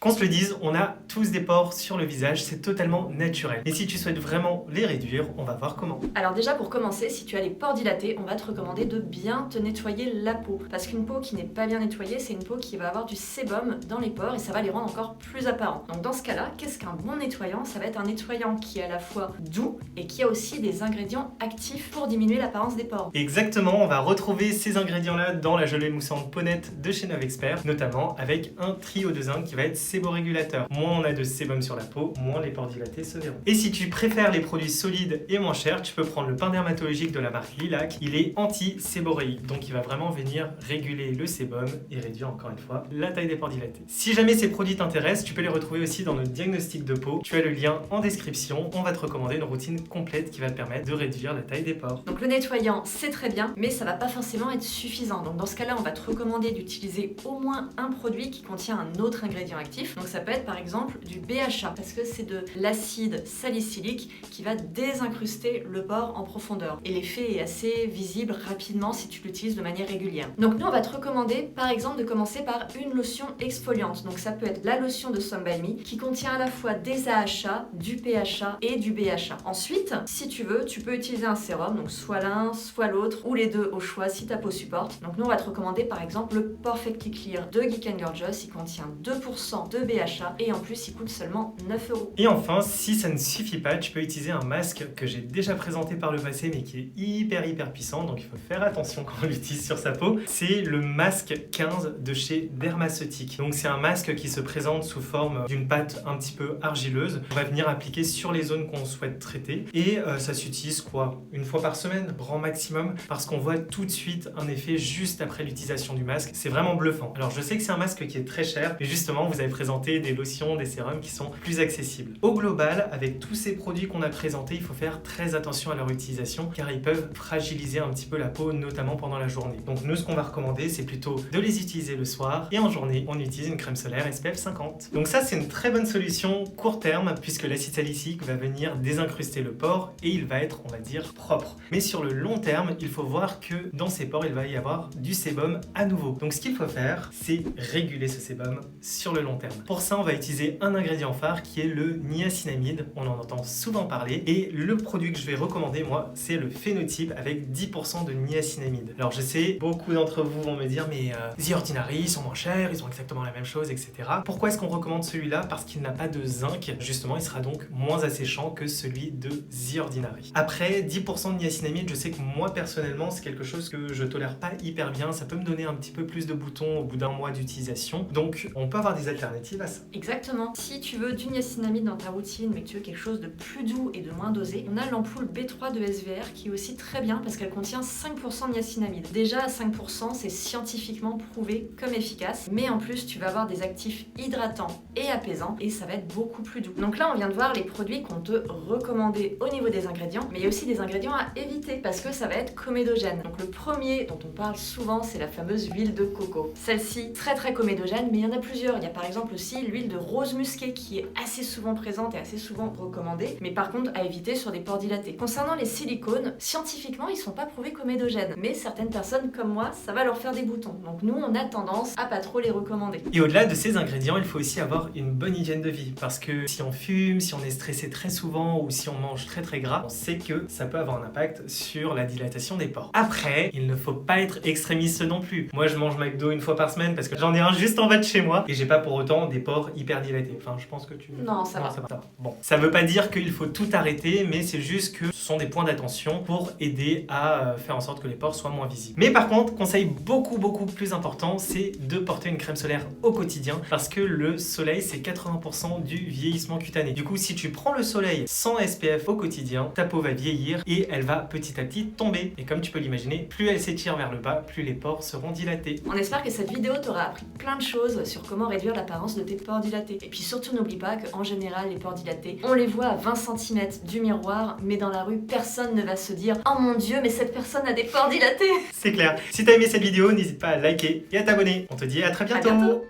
Qu'on se le dise, on a tous des pores sur le visage, c'est totalement naturel. Et si tu souhaites vraiment les réduire, on va voir comment. Alors déjà pour commencer, si tu as les pores dilatés, on va te recommander de bien te nettoyer la peau. Parce qu'une peau qui n'est pas bien nettoyée, c'est une peau qui va avoir du sébum dans les pores et ça va les rendre encore plus apparents. Donc dans ce cas-là, qu'est-ce qu'un bon nettoyant? Ça va être un nettoyant qui est à la fois doux et qui a aussi des ingrédients actifs pour diminuer l'apparence des pores. Exactement, on va retrouver ces ingrédients-là dans la gelée moussante Peau-Net de chez Novexpert, notamment avec un trio de zinc qui va être séborégulateur. Moins on a de sébum sur la peau, moins les pores dilatés se verront. Et si tu préfères les produits solides et moins chers, tu peux prendre le pain dermatologique de la marque Lilac. Il est anti-séboréique, donc il va vraiment venir réguler le sébum et réduire encore une fois la taille des pores dilatés. Si jamais ces produits t'intéressent, tu peux les retrouver aussi dans notre diagnostic de peau. Tu as le lien en description. On va te recommander une routine complète qui va te permettre de réduire la taille des pores. Donc le nettoyant, c'est très bien, mais ça va pas forcément être suffisant. Donc dans ce cas-là, on va te recommander d'utiliser au moins un produit qui contient un autre ingrédient actif. Donc ça peut être par exemple du BHA, parce que c'est de l'acide salicylique qui va désincruster le pore en profondeur. Et l'effet est assez visible rapidement si tu l'utilises de manière régulière. Donc nous, on va te recommander par exemple de commencer par une lotion exfoliante. Donc ça peut être la lotion de Some By Me qui contient à la fois des AHA, du PHA et du BHA. Ensuite, si tu veux, tu peux utiliser un sérum, donc soit l'un, soit l'autre, ou les deux au choix si ta peau supporte. Donc nous, on va te recommander par exemple le Perfectly Clear de Geek & Gorgeous. Il contient 2% de BHA et en plus il coûte seulement 9 €. Et enfin, si ça ne suffit pas, tu peux utiliser un masque que j'ai déjà présenté par le passé mais qui est hyper puissant, donc il faut faire attention quand on l'utilise sur sa peau. C'est le masque 15 de chez Dermaceutique. Donc c'est un masque qui se présente sous forme d'une pâte un petit peu argileuse. On va venir appliquer sur les zones qu'on souhaite traiter et ça s'utilise quoi? Une fois par semaine, grand maximum, parce qu'on voit tout de suite un effet juste après l'utilisation du masque. C'est vraiment bluffant. Alors je sais que c'est un masque qui est très cher, mais justement vous avez présenté des lotions, des sérums qui sont plus accessibles. Au global, avec tous ces produits qu'on a présentés, il faut faire très attention à leur utilisation car ils peuvent fragiliser un petit peu la peau, notamment pendant la journée. Donc nous, ce qu'on va recommander, c'est plutôt de les utiliser le soir et en journée, on utilise une crème solaire SPF 50. Donc ça, c'est une très bonne solution court terme puisque l'acide salicylique va venir désincruster le pore et il va être, on va dire, propre. Mais sur le long terme, il faut voir que dans ces pores, il va y avoir du sébum à nouveau. Donc ce qu'il faut faire, c'est réguler ce sébum sur le long terme. Pour ça, on va utiliser un ingrédient phare qui est le niacinamide. On en entend souvent parler et le produit que je vais recommander, moi, c'est le Phénotype avec 10% de niacinamide. Alors je sais, beaucoup d'entre vous vont me dire mais The Ordinary, ils sont moins chers, ils ont exactement la même chose, etc. Pourquoi est-ce qu'on recommande celui-là? Parce qu'il n'a pas de zinc. Justement, il sera donc moins asséchant que celui de The Ordinary. Après, 10% de niacinamide, je sais que moi, personnellement, c'est quelque chose que je tolère pas hyper bien. Ça peut me donner un petit peu plus de boutons au bout d'un mois d'utilisation. Donc, on peut avoir des alternatives à ça. Exactement. Si tu veux du niacinamide dans ta routine, mais que tu veux quelque chose de plus doux et de moins dosé, on a l'ampoule B3 de SVR qui est aussi très bien parce qu'elle contient 5% de niacinamide. Déjà à 5%, c'est scientifiquement prouvé comme efficace, mais en plus tu vas avoir des actifs hydratants et apaisants et ça va être beaucoup plus doux. Donc là on vient de voir les produits qu'on te recommandait au niveau des ingrédients, mais il y a aussi des ingrédients à éviter parce que ça va être comédogène. Donc le premier dont on parle souvent, c'est la fameuse huile de coco. Celle-ci, très comédogène, mais il y en a plusieurs. Il y a par exemple aussi l'huile de rose musquée qui est assez souvent présente et assez souvent recommandée, mais par contre à éviter sur des pores dilatés. Concernant les silicones, scientifiquement ils sont pas prouvés comédogènes, mais certaines personnes comme moi, ça va leur faire des boutons. Donc nous on a tendance à pas trop les recommander. Et au-delà de ces ingrédients, il faut aussi avoir une bonne hygiène de vie parce que si on fume, si on est stressé très souvent ou si on mange très gras, on sait que ça peut avoir un impact sur la dilatation des pores. Après, il ne faut pas être extrémiste non plus. Moi je mange McDo une fois par semaine parce que j'en ai un juste en bas de chez moi et j'ai pas pour autant des pores hyper dilatés. Enfin, je pense que tu... Non, ça va. Bon, ça veut pas dire qu'il faut tout arrêter, mais c'est juste que ce sont des points d'attention pour aider à faire en sorte que les pores soient moins visibles. Mais par contre, conseil beaucoup plus important, c'est de porter une crème solaire au quotidien parce que le soleil, c'est 80% du vieillissement cutané. Du coup, si tu prends le soleil sans SPF au quotidien, ta peau va vieillir et elle va petit à petit tomber. Et comme tu peux l'imaginer, plus elle s'étire vers le bas, plus les pores seront dilatés. On espère que cette vidéo t'aura appris plein de choses sur comment réduire l'apparence de tes pores dilatés. Et puis surtout, n'oublie pas qu'en général, les pores dilatés, on les voit à 20 cm du miroir, mais dans la rue, personne ne va se dire « Oh mon Dieu, mais cette personne a des pores dilatés !» C'est clair. Si t'as aimé cette vidéo, n'hésite pas à liker et à t'abonner. On te dit à très bientôt. À bientôt.